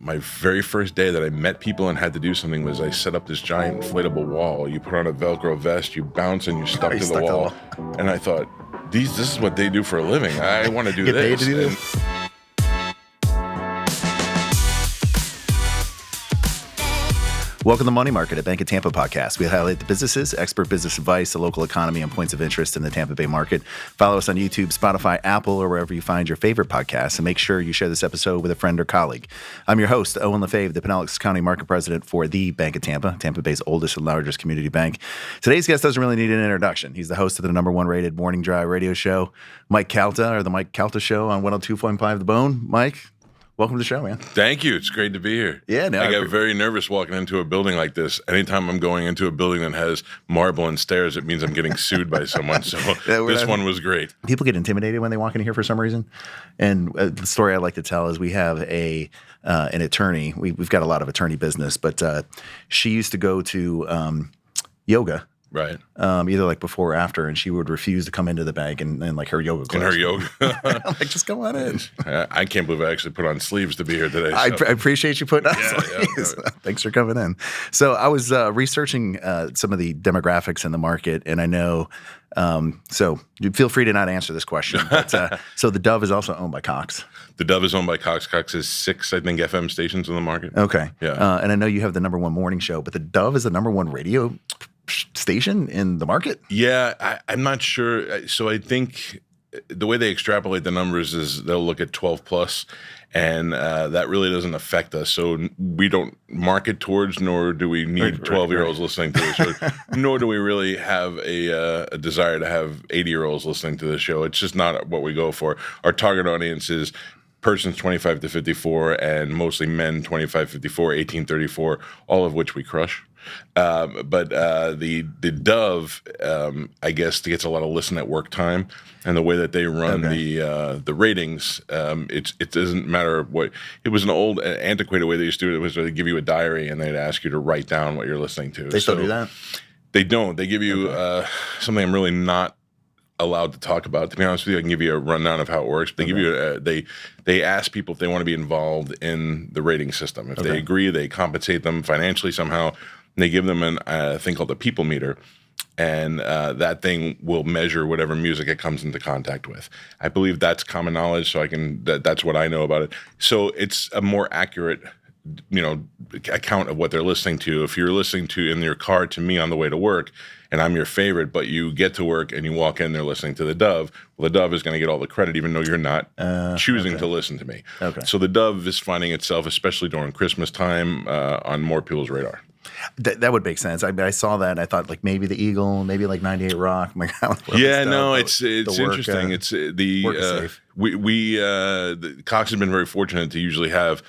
my very first day that I met people and had to do something was I set up this giant inflatable wall. You put on a Velcro vest, you bounce, and you're stuck to the wall. And I thought, this is what they do for a living. I want to do this. Paid to do this? Welcome to Money Market at Bank of Tampa podcast. We highlight the businesses, expert business advice, the local economy, and points of interest in the Tampa Bay market. Follow us on YouTube, Spotify, Apple, or wherever you find your favorite podcasts, and make sure you share this episode with a friend or colleague. I'm your host, Owen LaFave, the Pinellas County Market President for the Bank of Tampa, Tampa Bay's oldest and largest community bank. Today's guest doesn't really need an introduction. He's the host of the #1 rated morning drive radio show, Mike Calta, or the Mike Calta Show on 102.5 The Bone. Mike, welcome to the show, man. Thank you. It's great to be here. Yeah, no, I get very nervous walking into a building like this. Anytime I'm going into a building that has marble and stairs, it means I'm getting sued by someone. So this one was great. People get intimidated when they walk in here for some reason. And the story I like to tell is we have an attorney. We've got a lot of attorney business, but she used to go to yoga. Right. Either like before or after, and she would refuse to come into the bank and like her yoga clothes. In her yoga. I'm like, just come on in. I can't believe I actually put on sleeves to be here today. So. I appreciate you putting on sleeves. Yeah. Thanks for coming in. So I was researching some of the demographics in the market, and I know, so you feel free to not answer this question, but so the Dove is also owned by Cox. The Dove is owned by Cox. Cox has 6, I think, FM stations in the market. Okay. Yeah. And I know you have the #1 morning show, but the Dove is the #1 radio station in the market? Yeah, I'm not sure. So I think the way they extrapolate the numbers is they'll look at 12 plus, and that really doesn't affect us. So we don't market towards, nor do we need 12-year-olds listening to the show, nor do we really have a desire to have 80-year-olds listening to the show. It's just not what we go for. Our target audience is persons 25 to 54, and mostly men 25, 54, 18, 34, all of which we crush. But the Dove, I guess, gets a lot of listen at work time, and the way that they run the ratings, it doesn't matter what. It was an old, antiquated way they used to do it. It was they give you a diary and they'd ask you to write down what you're listening to. They still do that? They don't. They give you something I'm really not allowed to talk about. To be honest with you, I can give you a rundown of how it works. They give you they ask people if they want to be involved in the rating system. If they agree, they compensate them financially somehow. And they give them a thing called a people meter, and that thing will measure whatever music it comes into contact with. I believe that's common knowledge, so that's what I know about it. So it's a more accurate, account of what they're listening to. If you're listening to in your car to me on the way to work, and I'm your favorite, but you get to work and you walk in there listening to the Dove, well, the Dove is going to get all the credit, even though you're not choosing to listen to me. Okay. So the Dove is finding itself, especially during Christmas time, on more people's radar. That would make sense. I saw that and I thought like maybe the Eagle, maybe like 98 Rock. I'm like, it's interesting. It's the Cox has been very fortunate to usually have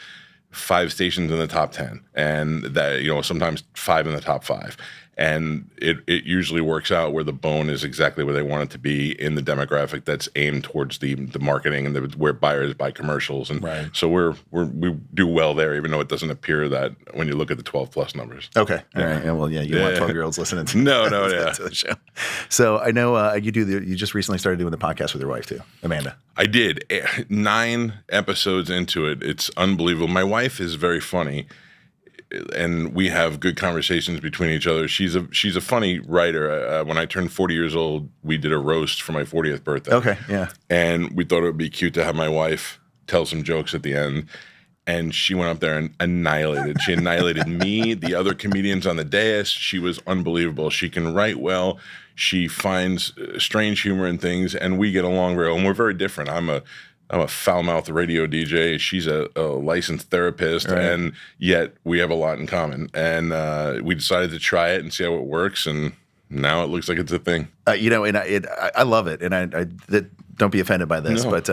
5 stations in the top 10, and that sometimes 5 in the top 5. And it usually works out where the bone is exactly where they want it to be in the demographic that's aimed towards the marketing and where buyers buy commercials. And so we do well there, even though it doesn't appear that when you look at the 12 plus numbers. Okay. All right. Well, yeah, you don't want 12-year-olds listening to to the show. So I know you just recently started doing the podcast with your wife too, Amanda. I did. 9 episodes into it. It's unbelievable. My wife is very funny, and we have good conversations between each other. She's a funny writer. When I turned 40 years old, we did a roast for my 40th birthday. Okay, yeah. And we thought it would be cute to have my wife tell some jokes at the end. And she went up there and annihilated. She annihilated me, the other comedians on the dais. She was unbelievable. She can write well. She finds strange humor in things, and we get along very well. And we're very different. I'm a foul-mouthed radio DJ. She's a licensed therapist, and yet we have a lot in common. And we decided to try it and see how it works, and now it looks like it's a thing. And I love it, and I don't be offended by this, but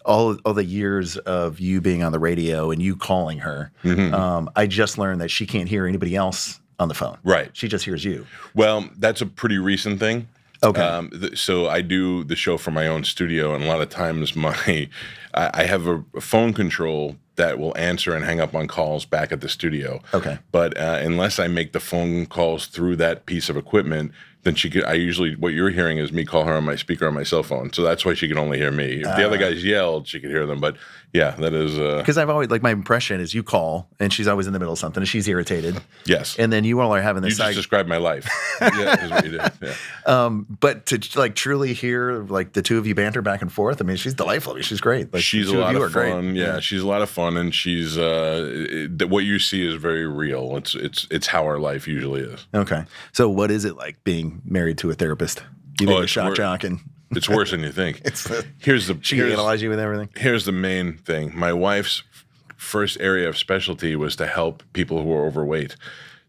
all the years of you being on the radio and you calling her, I just learned that she can't hear anybody else on the phone. Right. She just hears you. Well, that's a pretty recent thing. Okay. So I do the show from my own studio, and a lot of times I have a phone control that will answer and hang up on calls back at the studio. Okay. But unless I make the phone calls through that piece of equipment, then what you're hearing is me call her on my speaker on my cell phone. So that's why she can only hear me. If the other guys yelled, she could hear them. But Yeah, that is. Because I've always, like, my impression is you call and she's always in the middle of something and she's irritated. Yes. And then you all are having You this. just described my life. Yeah, is what you did. Yeah. But to like truly hear like the two of you banter back and forth, I mean, she's delightful. I mean, she's great. Like, She's a lot of fun. Yeah, she's a lot of fun, and she's what you see is very real. It's how our life usually is. Okay. So what is it like being married to a therapist? You think a shock jock and it's worse than you think. She analyze you with everything. Here's the main thing. My wife's first area of specialty was to help people who are overweight.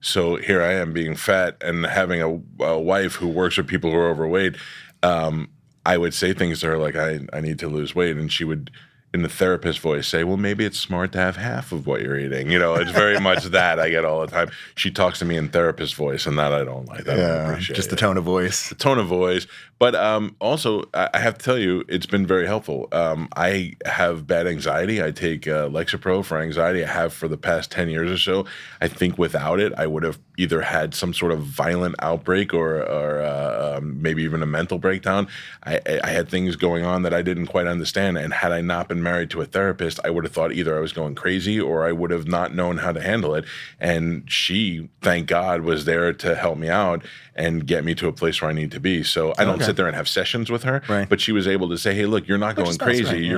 So here I am being fat and having a wife who works with people who are overweight. I would say things to her like, I need to lose weight. And she would, in the therapist voice, say, well, maybe it's smart to have half of what you're eating. You know, it's very much that I get all the time. She talks to me in therapist voice, and that I don't like. That I don't appreciate. Just the tone of voice. The tone of voice. But also, I have to tell you, it's been very helpful. I have bad anxiety. I take Lexapro for anxiety. I have for the past 10 years or so. I think without it, I would have either had some sort of violent outbreak or maybe even a mental breakdown. I had things going on that I didn't quite understand. And had I not been married to a therapist, I would have thought either I was going crazy or I would have not known how to handle it. And she, thank God, was there to help me out and get me to a place where I need to be. So I don't sit there and have sessions with her, but she was able to say, hey, look, you're not going crazy. Right, yeah.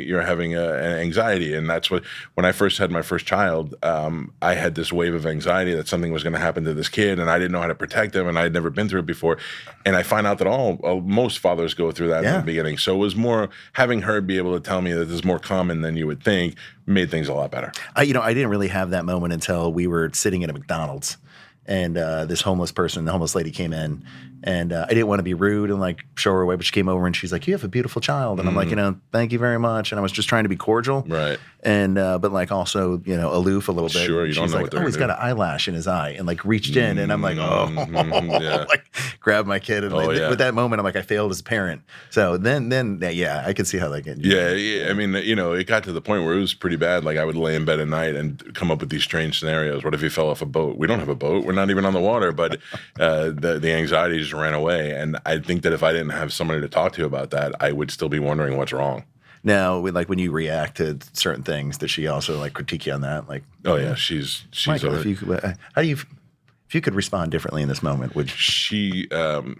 You're having an anxiety. And that's what, when I first had my first child, I had this wave of anxiety that something was going to happen to this kid and I didn't know how to protect him and I had never been through it before. And I find out that most fathers go through that in the beginning. So it was more having her be able to tell me that this is more common than you would think made things a lot better. I didn't really have that moment until we were sitting at a McDonald's. And this homeless lady came in, and I didn't want to be rude and like show her away, but she came over and she's like, "You have a beautiful child," and I'm like, "Thank you very much." And I was just trying to be cordial, right? And but like also aloof a little bit. Sure, you don't know like, what they're he's got an eyelash in his eye, and like reached in, and I'm like, like grabbed my kid, and with that moment, I'm like, I failed as a parent. So then I could see how that get. Yeah. I mean, it got to the point where it was pretty bad. Like I would lay in bed at night and come up with these strange scenarios. What if he fell off a boat? We don't have a boat. We're not even on the water, but the anxiety just ran away. And I think that if I didn't have somebody to talk to about that, I would still be wondering what's wrong. Now, like when you react to certain things, does she also like critique you on that? Like, oh yeah, she's. Michael, if you could respond differently in this moment, would she? I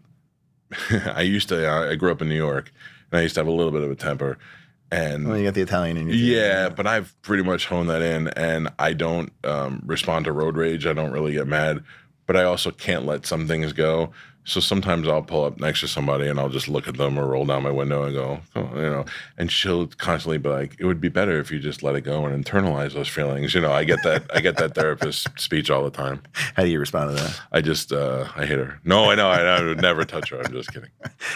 grew up in New York, and I used to have a little bit of a temper. And you got the Italian in you. Yeah, but I've pretty much honed that in, and I don't respond to road rage. I don't really get mad. But I also can't let some things go. So sometimes I'll pull up next to somebody and I'll just look at them or roll down my window and go, and she'll constantly be like, it would be better if you just let it go and internalize those feelings. I get that therapist speech all the time. How do you respond to that? I just, I hit her. No, I know. I would never touch her. I'm just kidding.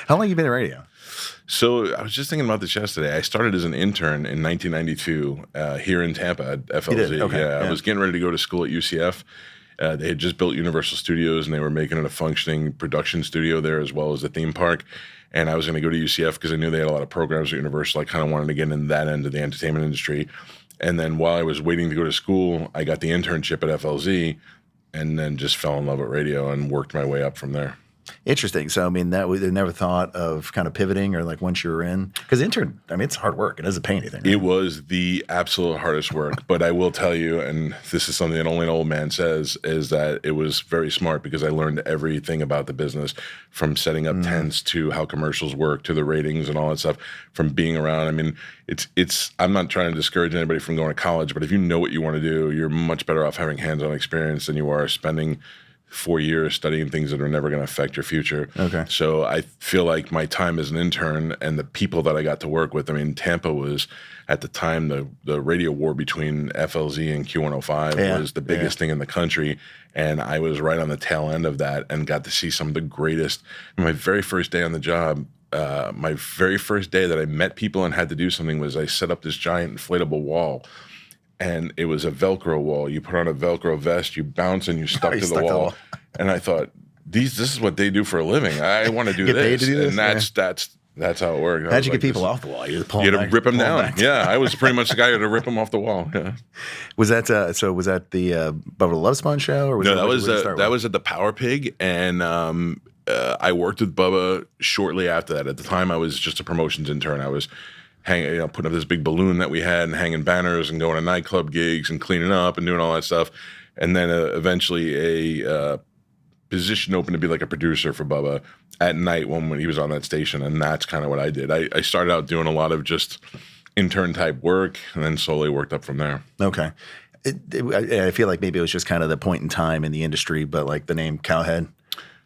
How long have you been in radio? So I was just thinking about this yesterday. I started as an intern in 1992 here in Tampa at FLZ. You did? Okay. Yeah, I was getting ready to go to school at UCF. They had just built Universal Studios, and they were making it a functioning production studio there as well as the theme park. And I was going to go to UCF because I knew they had a lot of programs at Universal. I kind of wanted to get in that end of the entertainment industry. And then while I was waiting to go to school, I got the internship at FLZ and then just fell in love with radio and worked my way up from there. Interesting. So, I mean, they never thought of kind of pivoting or like once you were in? Because intern, I mean, it's hard work. It doesn't pay anything. Right? It was the absolute hardest work. But I will tell you, and this is something that only an old man says, is that it was very smart because I learned everything about the business from setting up tents to how commercials work to the ratings and all that stuff from being around. I mean, I'm not trying to discourage anybody from going to college, but if you know what you want to do, you're much better off having hands-on experience than you are spending 4 years studying things that are never going to affect your future. Okay. So I feel like my time as an intern and the people that I got to work with, I mean, Tampa was at the time the radio war between FLZ and Q105 was the biggest thing in the country. And I was right on the tail end of that and got to see some of the greatest. My very first day on the job, my very first day that I met people and had to do something was I set up this giant inflatable wall. And it was a Velcro wall. You put on a Velcro vest, you bounce, and you stuck to the wall. And I thought, this is what they do for a living. I want to do this. Paid to do this? And that's how it worked. How'd you get people off the wall? You had to rip them down. Yeah, I was pretty much the guy who had to rip them off the wall. Yeah. Was that was that the Bubba the Love Sponge show? Or was no, that was at the Power Pig, and I worked with Bubba shortly after that. At the time, I was just a promotions intern. I was putting up this big balloon that we had and hanging banners and going to nightclub gigs and cleaning up and doing all that stuff. And then eventually a position opened to be like a producer for Bubba at night when he was on that station. And that's kind of what I did. I started out doing a lot of just intern type work and then slowly worked up from there. Okay. I feel like maybe it was just kind of the point in time in the industry, but like the name Cowhead,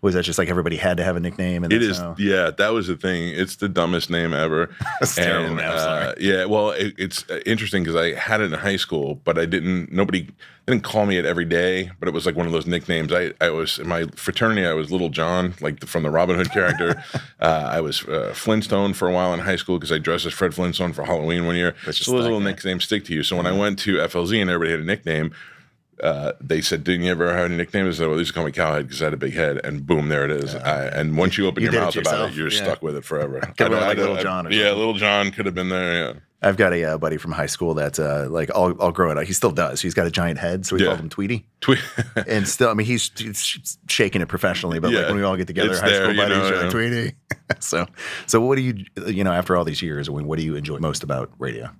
was that just like everybody had to have a nickname? And it is, yeah, that was the thing. It's the dumbest name ever. That's terrible name, sorry. Yeah, well, it's interesting because I had it in high school, but nobody didn't call me it every day, but it was like one of those nicknames. I was, in my fraternity, I was Little John, like from the Robin Hood character. I was Flintstone for a while in high school because I dressed as Fred Flintstone for Halloween one year. So those little nicknames stick to you. So when I went to FLZ and everybody had a nickname, they said, "Didn't you ever have any nicknames?" I said, "Well, they used to call me Cowhead because I had a big head." And boom, there it is. And once you open your mouth about it, you're stuck with it forever. Could have been like Little John. Little John could have been there. Yeah. I've got a buddy from high school that's like all growing up. He still does. He's got a giant head, so we called him Tweety. And still, I mean, he's shaking it professionally, but like when we all get together, high school buddies, you're like, Tweety. So what do you after all these years, what do you enjoy most about radio?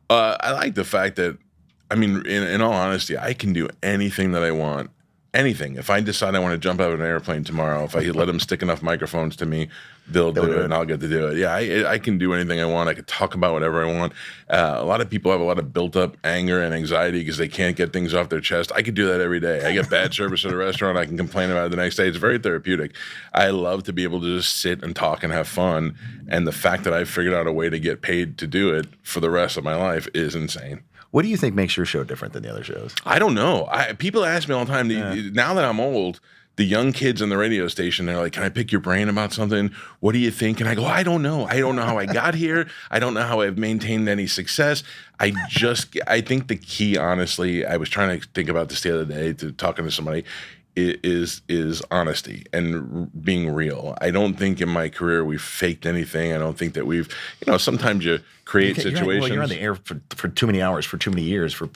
I like the fact that, I mean, in all honesty, I can do anything that I want. Anything. If I decide I want to jump out of an airplane tomorrow, if I let them stick enough microphones to me, they'll do it and I'll get to do it. Yeah, I can do anything I want. I can talk about whatever I want. A lot of people have a lot of built up anger and anxiety because they can't get things off their chest. I could do that every day. I get bad service at a restaurant. I can complain about it the next day. It's very therapeutic. I love to be able to just sit and talk and have fun. And the fact that I've figured out a way to get paid to do it for the rest of my life is insane. What do you think makes your show different than the other shows? I don't know. People ask me all the time, now that I'm old, the young kids in the radio station, they're like, "Can I pick your brain about something? What do you think?" And I go, "I don't know. I don't know how I got here. I don't know how I've maintained any success. I think the key, honestly, I was trying to think about this the other day talking to somebody, is honesty and being real. I don't think in my career we've faked anything. I don't think that we've, sometimes you create situations. You're on the air for too many hours, for too many years, for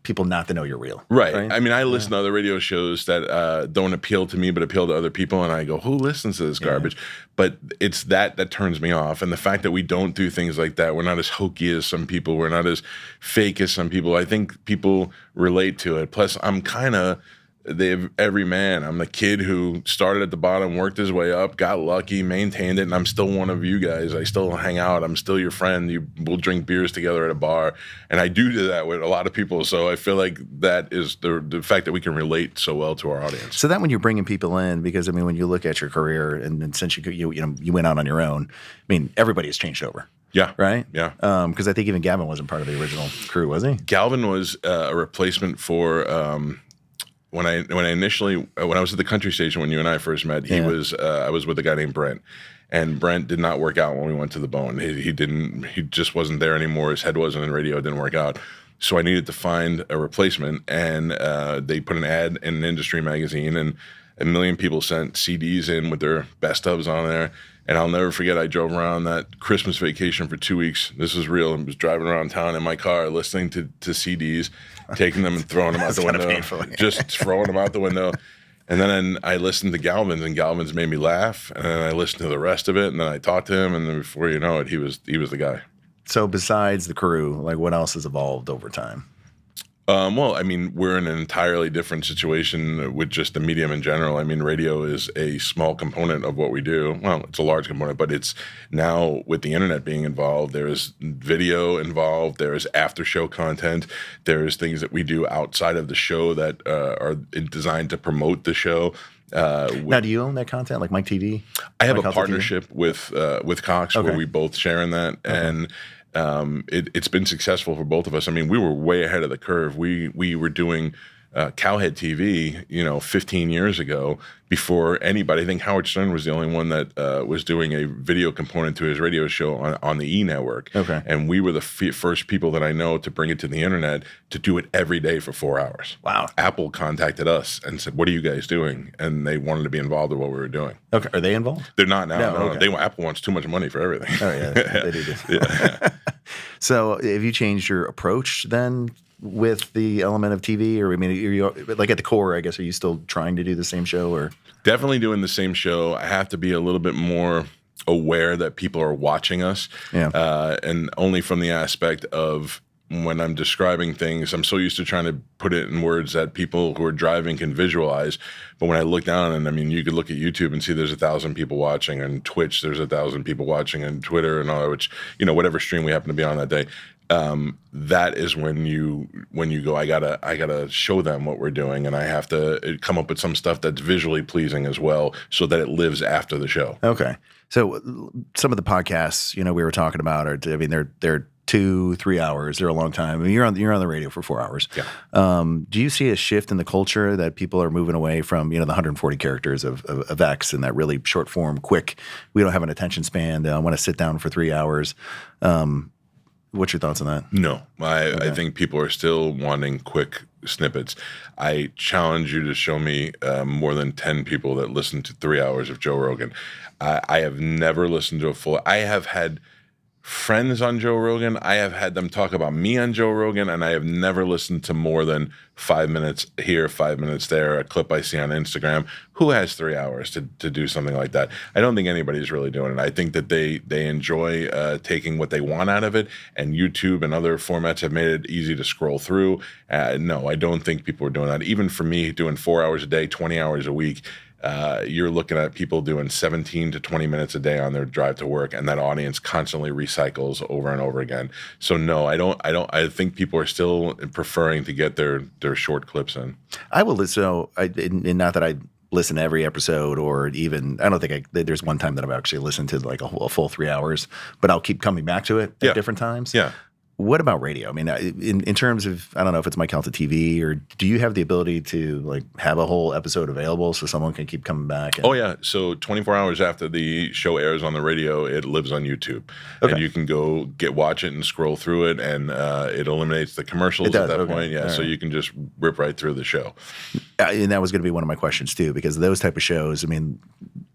people not to know you're real. Right. I mean, I listen to other radio shows that don't appeal to me, but appeal to other people. And I go, who listens to this garbage? But it's that turns me off. And the fact that we don't do things like that, we're not as hokey as some people. We're not as fake as some people. I think people relate to it. Plus, I'm kind of every man. I'm the kid who started at the bottom, worked his way up, got lucky, maintained it, and I'm still one of you guys. I still hang out. I'm still your friend. We'll drink beers together at a bar, and I do that with a lot of people. So I feel like that is the fact that we can relate so well to our audience. So that when you're bringing people in, because I mean, when you look at your career, and since you went out on your own, I mean, everybody has changed over. Yeah. Right? Yeah. Because I think even Gavin wasn't part of the original crew, was he? Galvin was a replacement for. When I was at the country station when you and I first met, I was with a guy named Brent, and Brent did not work out when we went to the Bone. He just wasn't there anymore. His head wasn't in radio. It didn't work out. So I needed to find a replacement, and they put an ad in an industry magazine, and a million people sent CDs in with their best ofs on there. And I'll never forget, I drove around that Christmas vacation for 2 weeks. This is real. I was driving around town in my car, listening to CDs, taking them and throwing them out the window. Painful, yeah. Just throwing them out the window. And then I listened to Galvin's, and Galvin's made me laugh. And then I listened to the rest of it, and then I talked to him, and then before you know it, he was the guy. So besides the crew, like what else has evolved over time? Well, I mean, we're in an entirely different situation with just the medium in general. I mean, radio is a small component of what we do. Well, it's a large component, but it's now with the internet being involved, there's video involved, there's after show content, there's things that we do outside of the show that are designed to promote the show. Now, do you own that content, like Mike TV? I have a partnership with Cox where we both share in that, and it's been successful for both of us. I mean, we were way ahead of the curve. We were doing Cowhead TV, 15 years ago before anybody. I think Howard Stern was the only one that was doing a video component to his radio show on the E network. Okay. And we were the first people that I know to bring it to the internet to do it every day for 4 hours. Wow. Apple contacted us and said, "What are you guys doing?" And they wanted to be involved in what we were doing. Okay. Are they involved? They're not now. No. Okay. Apple wants too much money for everything. Oh, yeah. They do. Yeah. So have you changed your approach then with the element of TV? Or, I mean, are you, like at the core, I guess, are you still trying to do the same show? Or definitely doing the same show. I have to be a little bit more aware that people are watching us, and only from the aspect of when I'm describing things, I'm so used to trying to put it in words that people who are driving can visualize. But when I look down, and I mean, you could look at YouTube and see there's 1,000 people watching, and Twitch there's 1,000 people watching, and Twitter and all that, which, whatever stream we happen to be on that day. That is when you go, I gotta show them what we're doing, and I have to come up with some stuff that's visually pleasing as well, so that it lives after the show. Okay. So some of the podcasts, we were talking about they're 2-3 hours. They're a long time. I mean, you're on the radio for 4 hours. Yeah. Do you see a shift in the culture that people are moving away from, the 140 characters of X and that really short form, quick, we don't have an attention span. I want to sit down for 3 hours. What's your thoughts on that? No, I think people are still wanting quick snippets. I challenge you to show me more than 10 people that listen to 3 hours of Joe Rogan. I have never listened to a full. I have had friends on Joe Rogan. I have had them talk about me on Joe Rogan, and I have never listened to more than 5 minutes here, 5 minutes there, a clip I see on Instagram. Who has 3 hours to do something like that? I don't think anybody's really doing it. I think that they enjoy taking what they want out of it, and YouTube and other formats have made it easy to scroll through. No, I don't think people are doing that. Even for me, doing 4 hours a day, 20 hours a week, you're looking at people doing 17 to 20 minutes a day on their drive to work, and that audience constantly recycles over and over again. So no, I don't. I think people are still preferring to get their short clips in. I will listen. So, and not that I listen to every episode, or even I don't think there's one time that I've actually listened to like a full 3 hours, but I'll keep coming back to it at different times. Yeah. What about radio? I mean, in terms of, I don't know if it's Mike Calta TV, or do you have the ability to like have a whole episode available so someone can keep coming back? Oh yeah. So 24 hours after the show airs on the radio, it lives on YouTube, and you can go watch it and scroll through it, and it eliminates the commercials at that point. Yeah. So you can just rip right through the show. And that was going to be one of my questions too, because those type of shows, I mean,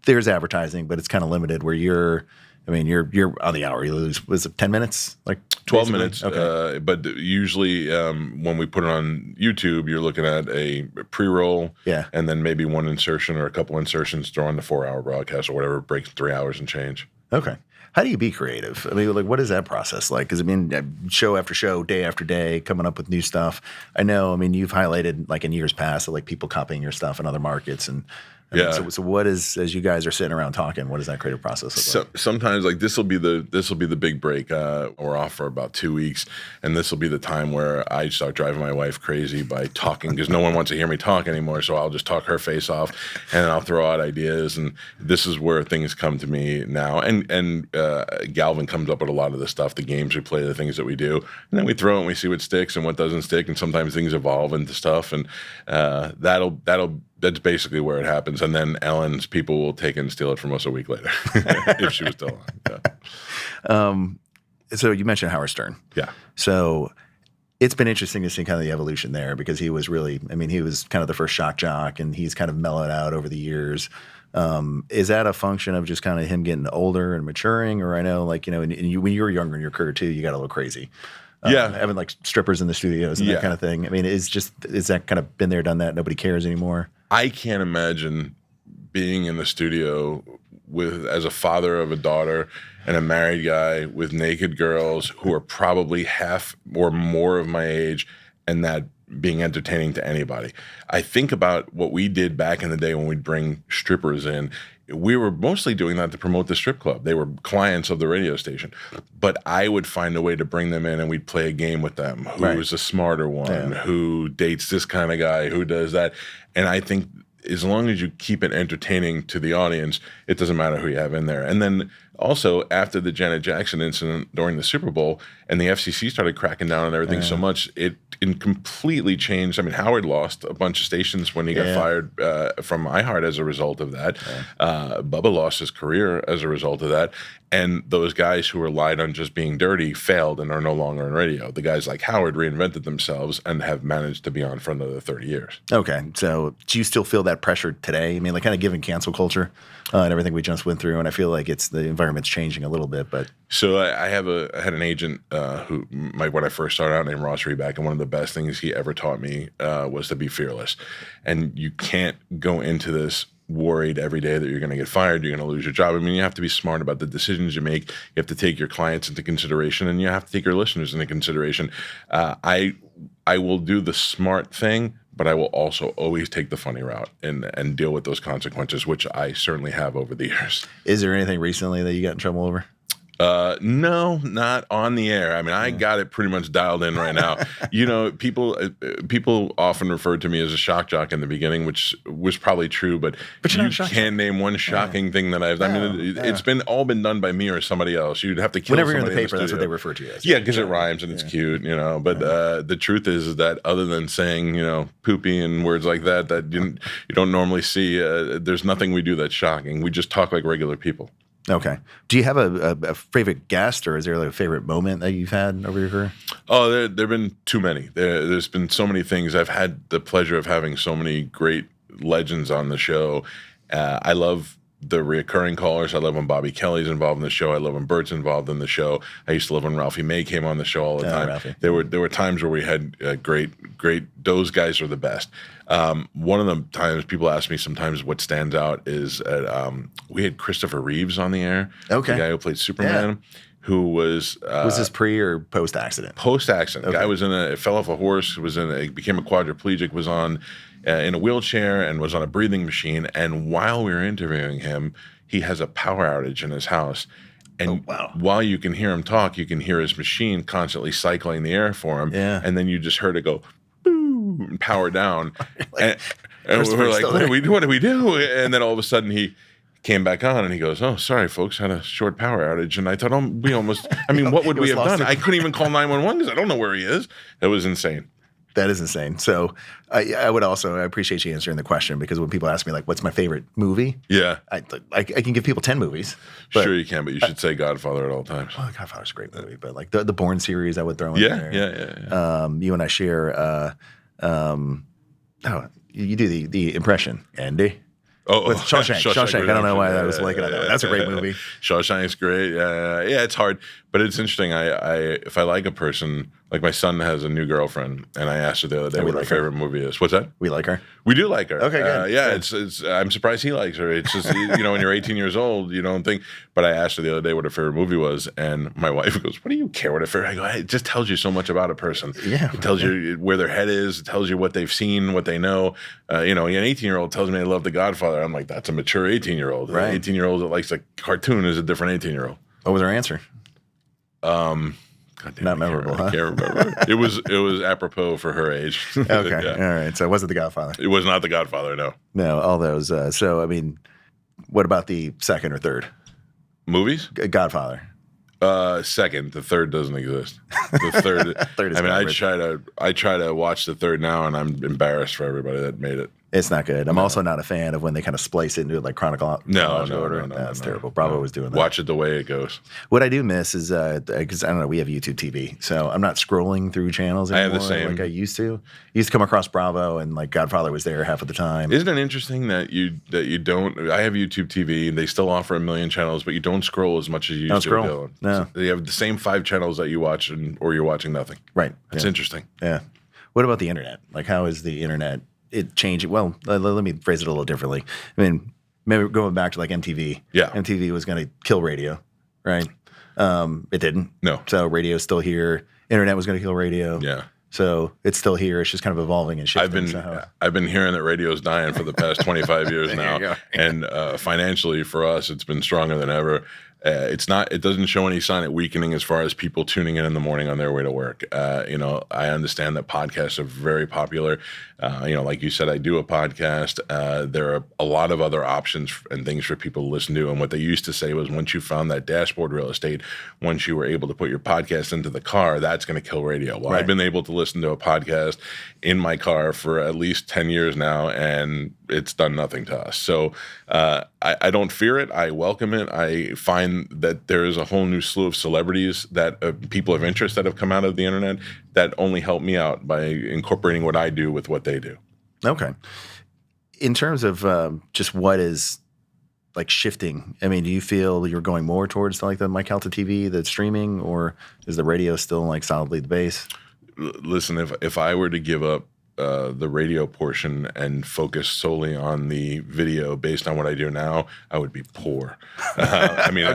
there's advertising, but it's kind of limited where you're on the hour. You lose, was it 10 minutes? Like 12 minutes. Okay. But usually when we put it on YouTube, you're looking at a pre-roll, and then maybe one insertion or a couple insertions during the 4 hour broadcast or whatever, breaks 3 hours and change. Okay. How do you be creative? I mean, like, what is that process like? Because I mean, show after show, day after day, coming up with new stuff. I know. I mean, you've highlighted like in years past, like people copying your stuff in other markets, and so what is, as you guys are sitting around talking, what does that creative process look like? Sometimes like this will be the big break. We're off for about 2 weeks, and this will be the time where I start driving my wife crazy by talking, because no one wants to hear me talk anymore. So I'll just talk her face off, and then I'll throw out ideas, and this is where things come to me now. And Galvin comes up with a lot of the stuff, the games we play, the things that we do, and then we throw it and we see what sticks and what doesn't stick, and sometimes things evolve into stuff, and that's basically where it happens. And then Ellen's people will take it and steal it from us a week later if she was still on. Yeah. So you mentioned Howard Stern. Yeah. So it's been interesting to see kind of the evolution there, because he was kind of the first shock jock, and he's kind of mellowed out over the years. Is that a function of just kind of him getting older and maturing? Or I know, like, when you were younger in your career too, you got a little crazy. Having like strippers in the studios and that kind of thing. I mean, is that kind of been there, done that? Nobody cares anymore. I can't imagine being in the studio as a father of a daughter and a married guy with naked girls who are probably half or more of my age, and that being entertaining to anybody. I think about what we did back in the day when we'd bring strippers in. We were mostly doing that to promote the strip club. They were clients of the radio station. But I would find a way to bring them in, and we'd play a game with them. Who's the smarter one? Who dates this kind of guy? Who does that? And I think as long as you keep it entertaining to the audience, it doesn't matter who you have in there. And then also, after the Janet Jackson incident during the Super Bowl, and the FCC started cracking down on everything so much, it completely changed. I mean, Howard lost a bunch of stations when he got fired from iHeart as a result of that. Bubba lost his career as a result of that. And those guys who relied on just being dirty failed and are no longer in radio. The guys like Howard reinvented themselves and have managed to be on for another 30 years. Okay. So do you still feel that pressure today? I mean, like kind of given cancel culture and everything we just went through, and I feel like the environment's changing a little bit, but. So I had an agent who, when I first started out, named Ross Reback, and one of the best things he ever taught me was to be fearless. And you can't go into this worried every day that you're going to get fired, you're going to lose your job. I mean, you have to be smart about the decisions you make. You have to take your clients into consideration, and you have to take your listeners into consideration. I will do the smart thing, but I will also always take the funny route and deal with those consequences, which I certainly have over the years. Is there anything recently that you got in trouble over? No, not on the air. I mean, I got it pretty much dialed in right now. People often referred to me as a shock jock in the beginning, which was probably true, but you can't name one shocking thing that I've done. I mean, it's been done by me or somebody else. You'd have to kill whenever somebody you're in the paper, that's what they refer to you as. Yeah, because it rhymes and it's cute, But the truth is that other than saying, poopy and words like that you don't normally see, there's nothing we do that's shocking. We just talk like regular people. Okay. Do you have a favorite guest, or is there like a favorite moment that you've had over your career? Oh, there've been too many. There's been so many things. I've had the pleasure of having so many great legends on the show. I love the recurring callers. I love when Bobby Kelly's involved in the show. I love when Bert's involved in the show. I used to love when Ralphie May came on the show all the time. Ralphie. There were times where we had great. Those guys are the best. One of the times people ask me sometimes what stands out is we had Christopher Reeves on the air. Okay. The guy who played Superman. Who was this pre or post accident? Post accident. Okay. Guy was fell off a horse. Became a quadriplegic. Was on in a wheelchair and was on a breathing machine. And while we were interviewing him, he has a power outage in his house. And while you can hear him talk, you can hear his machine constantly cycling the air for him. Yeah. And then you just heard it go boom and power down. and we're like, what do we do? And then all of a sudden he came back on and he goes, "Oh, sorry, folks, had a short power outage." And I thought, what would we have done? I couldn't even call 911 because I don't know where he is. It was insane. That is insane. So I appreciate you answering the question, because when people ask me, like, what's my favorite movie? Yeah. I can give people 10 movies. Sure you can, but you should say Godfather at all times. Well, Godfather's a great movie, but like the Bourne series I would throw in there. Yeah. You and I share, you do the impression, Andy. With Shawshank. I don't know why I was like that. That's a great movie. Shawshank's great. Yeah, it's hard, but it's interesting. If I like a person, like my son has a new girlfriend, and I asked her the other day what her favorite movie is. What's that? We like her. We do like her. Okay, good. Yeah, it's. I'm surprised he likes her. It's just when you're 18 years old, you don't think. But I asked her the other day what her favorite movie was, and my wife goes, "What do you care what her favorite?" I go, "It just tells you so much about a person. Yeah, it tells you where their head is. It tells you what they've seen, what they know. An 18-year-old tells me I love The Godfather. I'm like, that's a mature 18-year-old. Right. An 18-year-old that likes a cartoon is a different 18-year-old. What was her answer? Not memorable, huh? I can't remember. It was apropos for her age. Okay, Yeah. All right. So it wasn't The Godfather. It was not The Godfather, no. No, all those. So I mean, what about the second or third movies? Godfather. Second. The third doesn't exist. The third. Third is I mean, garbage. I try to watch the third now, and I'm embarrassed for everybody that made it. It's not good. I'm also not a fan of when they kind of splice it into like chronological order. No, that's terrible. Bravo was doing that. Watch it the way it goes. What I do miss is because I don't know, we have YouTube TV, so I'm not scrolling through channels anymore. I have the same. Like I used to. I used to come across Bravo, and like Godfather was there half of the time. Isn't it interesting that you don't? I have YouTube TV, and they still offer a million channels, but you don't scroll as much as you used to. No, they have the same 5 channels that you watch, or you're watching nothing. Right. It's interesting. Yeah. What about the internet? Like, how is the internet? It changed. Well, let me phrase it a little differently. I mean, maybe going back to like MTV. Yeah. MTV was going to kill radio, right? It didn't. No. So radio's still here. Internet was going to kill radio. Yeah. So it's still here. It's just kind of evolving and shifting. I've been hearing that radio's dying for the past 25 years now, and financially for us, it's been stronger than ever. It doesn't show any sign of weakening as far as people tuning in the morning on their way to work. I understand that podcasts are very popular. Like you said, I do a podcast. There are a lot of other options and things for people to listen to. And what they used to say was, once you found that dashboard real estate, once you were able to put your podcast into the car, that's going to kill radio. Well, I've been able to listen to a podcast in my car for at least 10 years now, and it's done nothing to us. So I don't fear it. I welcome it. I find that there is a whole new slew of celebrities that people of interest that have come out of the internet that only help me out by incorporating what I do with what they do. Okay. In terms of just what is like shifting, I mean, do you feel you're going more towards like the Mike Calta TV, the streaming, or is the radio still like solidly the base? Listen, if I were to give up the radio portion and focus solely on the video based on what I do now, I would be poor. I mean,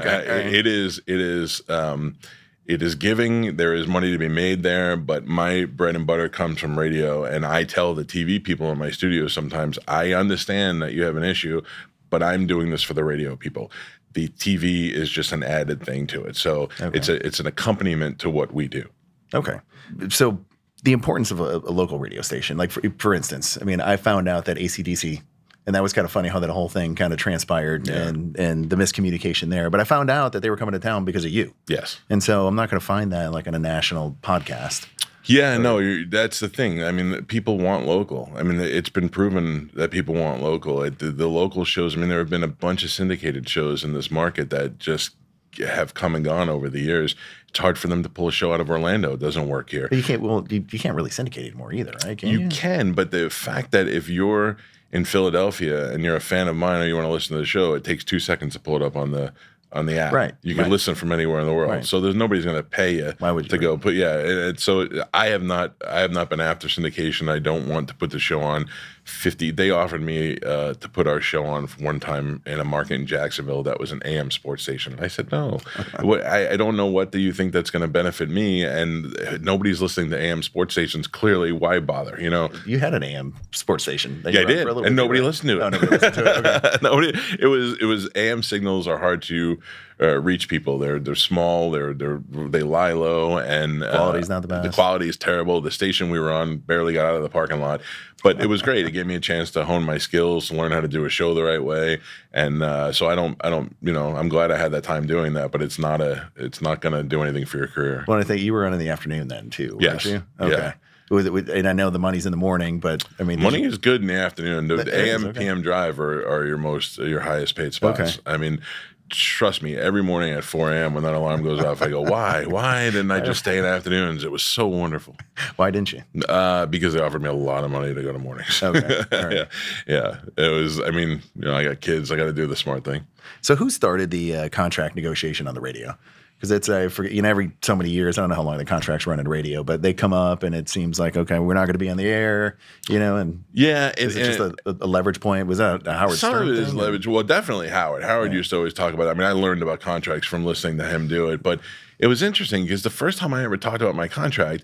it is giving. There is money to be made there, but my bread and butter comes from radio. And I tell the TV people in my studio sometimes, I understand that you have an issue, but I'm doing this for the radio people. The TV is just an added thing to it. So it's an accompaniment to what we do. Okay. So the importance of a local radio station, like for instance, I mean, I found out that AC/DC, and that was kind of funny how that whole thing kind of transpired and the miscommunication there. But I found out that they were coming to town because of you. Yes. And so I'm not going to find that like on a national podcast. Yeah, no, that's the thing. I mean, people want local. I mean, it's been proven that people want local. The local shows, I mean, there have been a bunch of syndicated shows in this market that just have come and gone over the years. It's hard for them to pull a show out of Orlando. It doesn't work here. But you can't. Well, you can't really syndicate anymore either, right? You can, but the fact that if you're in Philadelphia and you're a fan of mine or you want to listen to the show, it takes 2 seconds to pull it up on the app. Right. You can listen from anywhere in the world. Right. So there's nobody's going to pay you to go put. Yeah. So I have not been after syndication. I don't want to put the show on 50. They offered me to put our show on one time in a market in Jacksonville that was an AM sports station. And I said, no, I don't know what do you think that's going to benefit me. And nobody's listening to AM sports stations. Clearly, why bother? You know, you had an AM sports station. Yeah, I did. And nobody listened to it. Oh, nobody listened to it. Okay. It was AM signals are hard to reach people. They're small. They lie low, and quality's not the best. The quality is terrible. The station we were on barely got out of the parking lot, but it was great. It gave me a chance to hone my skills, to learn how to do a show the right way, and so I don't. You know, I'm glad I had that time doing that. But it's not going to do anything for your career. Well, I think you were on in the afternoon then too. Yes. Weren't you? Okay. Yeah. And I know the money's in the morning, but I mean, money is good in the afternoon. The AM PM drive are your highest paid spots. Okay. I mean, trust me, every morning at 4 a.m. when that alarm goes off, I go, why didn't I just stay in afternoons? It was so wonderful. Why didn't you? Because they offered me a lot of money to go to mornings. Okay. All right. Yeah. It was, I mean, you know, I got kids. I got to do the smart thing. So who started the contract negotiation on the radio? Because it's, I forget, you know, every so many years, I don't know how long the contracts run in radio, but they come up and it seems like, okay, we're not going to be on the air, you know, and is it just a leverage point? Was that a Howard Stern thing? Some of it is leverage. Well, definitely Howard. Howard used to always talk about it. I mean, I learned about contracts from listening to him do it, but it was interesting because the first time I ever talked about my contract,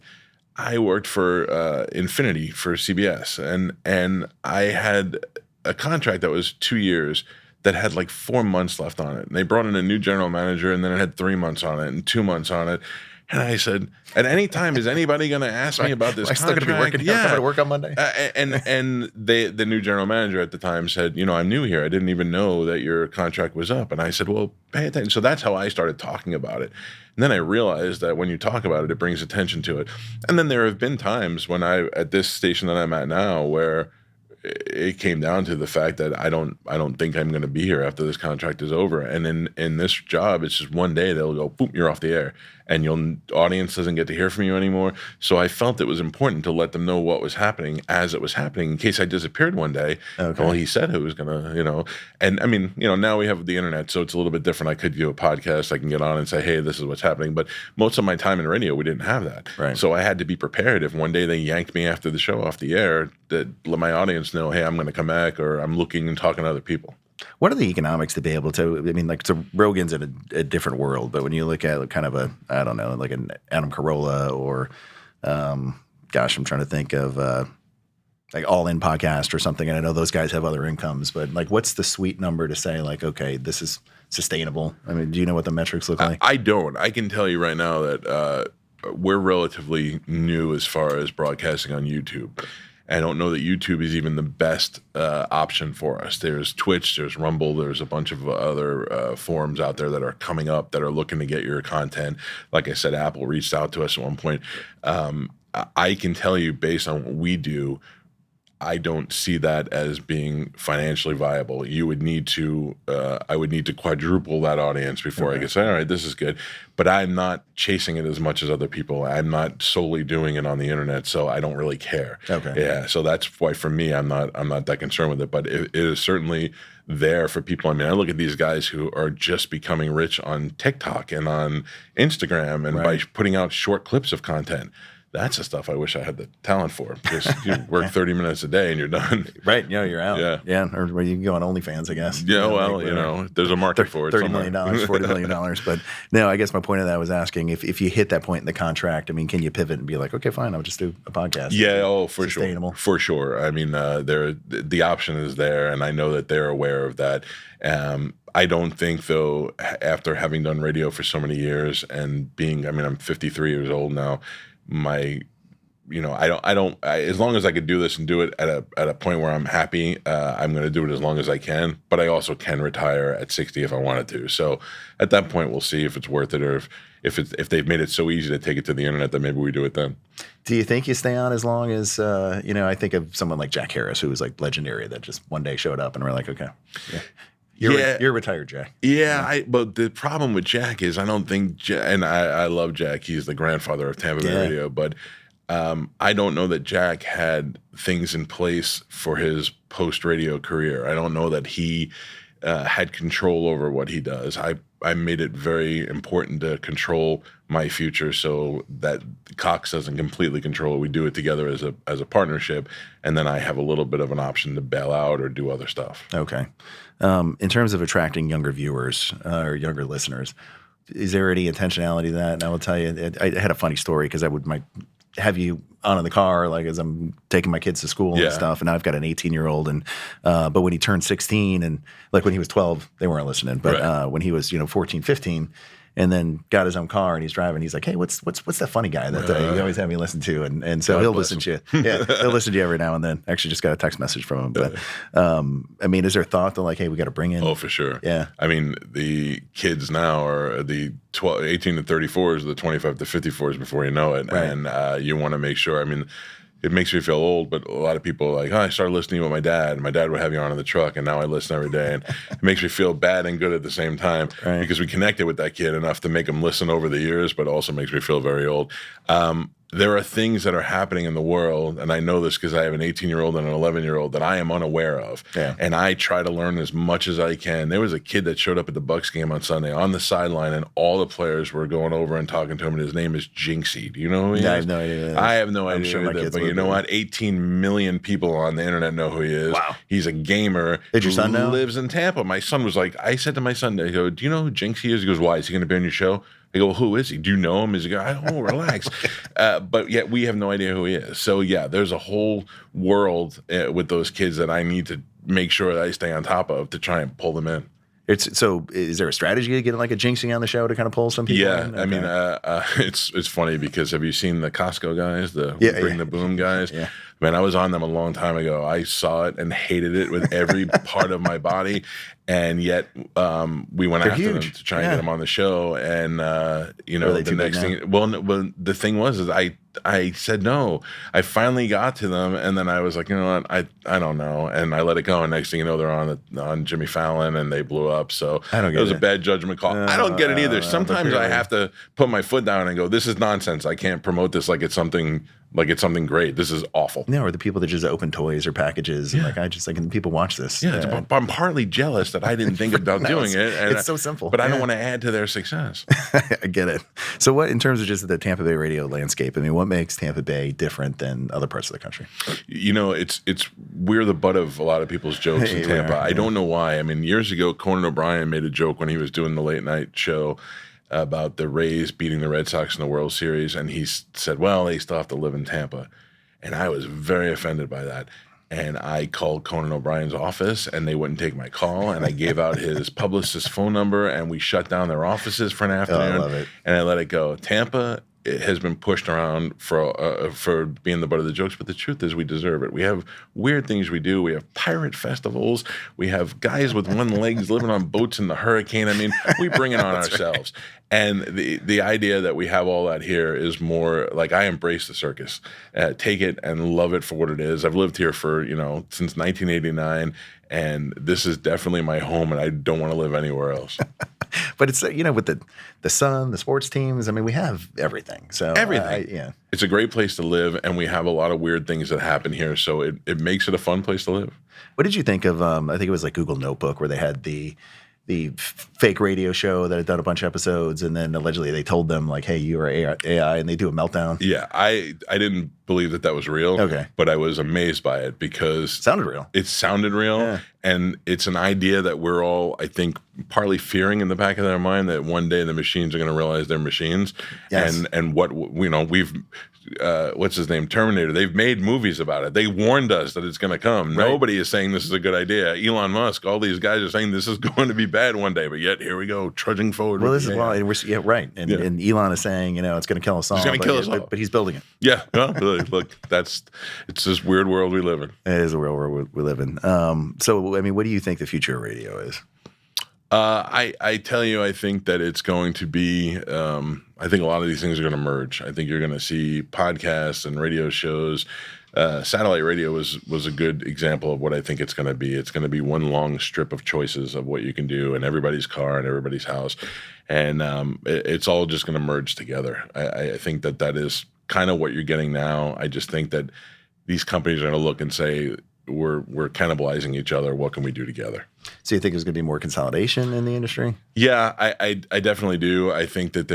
I worked for Infinity for CBS, and I had a contract that was 2 years that had like 4 months left on it. And they brought in a new general manager, and then it had 3 months on it and 2 months on it. And I said, at any time, is anybody going to ask me about this contract? I'm still going to be working. I'm going to work on Monday. And the new general manager at the time said, you know, I'm new here. I didn't even know that your contract was up. And I said, well, pay attention. So that's how I started talking about it. And then I realized that when you talk about it, it brings attention to it. And then there have been times when at this station that I'm at now, where it came down to the fact that I don't think I'm going to be here after this contract is over. And in this job, it's just one day they'll go, boom, you're off the air, and your audience doesn't get to hear from you anymore. So I felt it was important to let them know what was happening as it was happening in case I disappeared one day. Okay. Well, he said it was going to, you know, and I mean, you know, now we have the internet, so it's a little bit different. I could do a podcast. I can get on and say, hey, this is what's happening. But most of my time in radio, we didn't have that. Right. So I had to be prepared if one day they yanked me after the show off the air, that let my audience know, hey, I'm going to come back, or I'm looking and talking to other people. What are the economics to be able to, I mean, like, so Rogan's in a different world, but when you look at kind of I don't know, like an Adam Carolla or, gosh, I'm trying to think of like All In Podcast or something. And I know those guys have other incomes, but like, what's the sweet number to say like, okay, this is sustainable? I mean, do you know what the metrics look like? I don't. I can tell you right now that we're relatively new as far as broadcasting on YouTube. I don't know that YouTube is even the best option for us. There's Twitch, there's Rumble, there's a bunch of other forums out there that are coming up that are looking to get your content. Like I said, Apple reached out to us at one point. I can tell you, based on what we do, I don't see that as being financially viable. You would need to, I would need to quadruple that audience before I could say, all right, this is good. But I'm not chasing it as much as other people. I'm not solely doing it on the internet, so I don't really care. Okay. Yeah. So that's why for me, I'm not that concerned with it. But it is certainly there for people. I mean, I look at these guys who are just becoming rich on TikTok and on Instagram, and by putting out short clips of content. That's the stuff I wish I had the talent for. Because you work 30 minutes a day and you're done. Right. You're out. Yeah. Yeah. Or you can go on OnlyFans, I guess. Yeah, there's a market for it. $30 million, $40 million. But no, I guess my point of that was asking if you hit that point in the contract, I mean, can you pivot and be like, okay, fine, I'll just do a podcast? Yeah, for sustainable. sure. For sure. I mean, the option is there, and I know that they're aware of that. I don't think, though, after having done radio for so many years and I'm 53 years old now, as long as I could do this and do it at a point where I'm happy, I'm going to do it as long as I can. But I also can retire at 60 if I wanted to. So at that point, we'll see if it's worth it, or if they've made it so easy to take it to the internet that maybe we do it then. Do you think you stay on as long as I think of someone like Jack Harris, who was like legendary, that just one day showed up and we're like, okay, you're retired, Jack. Yeah, but the problem with Jack is I don't think, and I love Jack. He's the grandfather of Tampa Bay radio, but I don't know that Jack had things in place for his post-radio career. I don't know that he had control over what he does. I made it very important to control my future so that Cox doesn't completely control it. We do it together as a partnership, and then I have a little bit of an option to bail out or do other stuff. Okay. In terms of attracting younger viewers or younger listeners, is there any intentionality to that? And I will tell you, I had a funny story because I might have you on in the car, like as I'm taking my kids to school and stuff. And I've got an 18-year-old, and but when he turned 16, and like when he was 12, they weren't listening. But when he was 14, 15, and then got his own car and he's driving, he's like, hey, what's that funny guy that you always have me listen to? And so he'll listen to you. Yeah, he'll listen to you every now and then. Actually, just got a text message from him. But I mean, is there thought that like, hey, we got to bring in? Oh, for sure. Yeah. I mean, the kids now are the 18 to 34s, the 25 to 54s before you know it. Right. And you want to make sure, I mean, it makes me feel old, but a lot of people are like, I started listening with my dad, and my dad would have you on in the truck, and now I listen every day. And it makes me feel bad and good at the same time because we connected with that kid enough to make him listen over the years, but also makes me feel very old. There are things that are happening in the world, and I know this because I have an 18-year-old and an 11-year-old that I am unaware of, and I try to learn as much as I can. There was a kid that showed up at the Bucks game on Sunday on the sideline, and all the players were going over and talking to him, and his name is Jinxie. Do you know who he is? I have no idea. I have no idea sure either, but you know what? 18 million people on the internet know who he is. Wow. He's a gamer. Did your son know? Lives in Tampa. My son was like, I said to my son, I go, do you know who Jinxie is? He goes, why? Is he going to be on your show? I go, well, who is he? Do you know him? Is he going, oh, relax. But yet we have no idea who he is. So, yeah, there's a whole world with those kids that I need to make sure that I stay on top of to try and pull them in. So is there a strategy to get like a Jinxie on the show to kind of pull some people in? I mean, it's funny because have you seen the Costco guys, the Bring the Boom guys? Yeah. Man, I was on them a long time ago. I saw it and hated it with every part of my body. And yet we went after them to try and get them on the show. And, the next thing, well, the thing was is I said no. I finally got to them, and then I was like, you know what, I don't know, and I let it go. And next thing you know, they're on Jimmy Fallon, and they blew up. So it was a bad judgment call. I don't get it either. Sometimes I have to put my foot down and go, this is nonsense. I can't promote this like it's something great. This is awful. No, or the people that just open toys or packages, and and people watch this. Yeah, I'm partly jealous that I didn't think about doing it. And it's so simple. But I don't want to add to their success. I get it. So what, in terms of just the Tampa Bay radio landscape, I mean, what makes Tampa Bay different than other parts of the country? You know, we're the butt of a lot of people's jokes in Tampa. I don't know why. I mean, years ago, Conan O'Brien made a joke when he was doing the late night show about the Rays beating the Red Sox in the World Series, and he said, well, they still have to live in Tampa. And I was very offended by that. And I called Conan O'Brien's office, and they wouldn't take my call. And I gave out his publicist's phone number, and we shut down their offices for an afternoon. I love it. And I let it go. Tampa, it has been pushed around for being the butt of the jokes, but the truth is we deserve it. We have weird things we do. We have pirate festivals. We have guys with one legs living on boats in the hurricane. I mean, we bring it on ourselves. Right. And the idea that we have all that here is more like I embrace the circus. Take it and love it for what it is. I've lived here for, since 1989, and this is definitely my home, and I don't want to live anywhere else. But it's, with the sun, the sports teams, I mean, we have everything. So everything. It's a great place to live, and we have a lot of weird things that happen here, so it makes it a fun place to live. What did you think of, I think it was like Google Notebook, where they had the fake radio show that had done a bunch of episodes, and then allegedly they told them like, "Hey, you are AI," and they do a meltdown. Yeah, I didn't believe that was real. Okay, but I was amazed by it because sounded real. It sounded real, yeah. And it's an idea that we're all, I think, partly fearing in the back of their mind that one day the machines are going to realize they're machines. Yes. And what we've. What's his name? Terminator. They've made movies about it. They warned us that it's going to come. Right. Nobody is saying this is a good idea. Elon Musk, all these guys are saying this is going to be bad one day, but yet here we go, trudging forward. Well, this is why, and right. And Elon is saying, it's going to kill us all. It's going to kill us all. But he's building it. Yeah. Well, look, it's this weird world we live in. It is a real world we live in. So, I mean, what do you think the future of radio is? I tell you, I think that it's going to be, I think a lot of these things are going to merge. I think you're going to see podcasts and radio shows. Satellite radio was a good example of what I think it's going to be. It's going to be one long strip of choices of what you can do in everybody's car and everybody's house. And it's all just going to merge together. I think that is kind of what you're getting now. I just think that these companies are going to look and say, we're cannibalizing each other. What can we do together? So you think there's going to be more consolidation in the industry? Yeah, I definitely do. I think that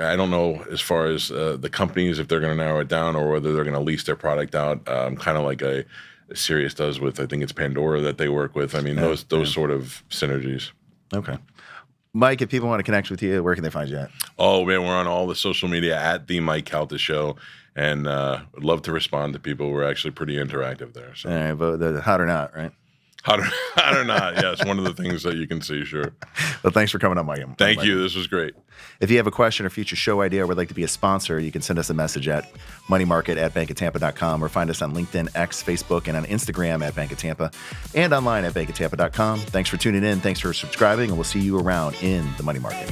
I don't know as far as the companies, if they're going to narrow it down or whether they're going to lease their product out, kind of like a Sirius does with, I think it's Pandora that they work with. I mean, those sort of synergies. Okay. Mike, if people want to connect with you, where can they find you at? Oh, man, we're on all the social media at The Mike Calta Show. And would love to respond to people. We're actually pretty interactive there. So. All right, but hot or not, right? Hot or not, yes. One of the things that you can see, sure. Well, thanks for coming on, Mike. Thank you. This was great. If you have a question or future show idea or would like to be a sponsor, you can send us a message at moneymarket@bankoftampa.com or find us on LinkedIn, X, Facebook, and on Instagram at Bank of Tampa and online at bankoftampa.com. Thanks for tuning in. Thanks for subscribing, and we'll see you around in the Money Market.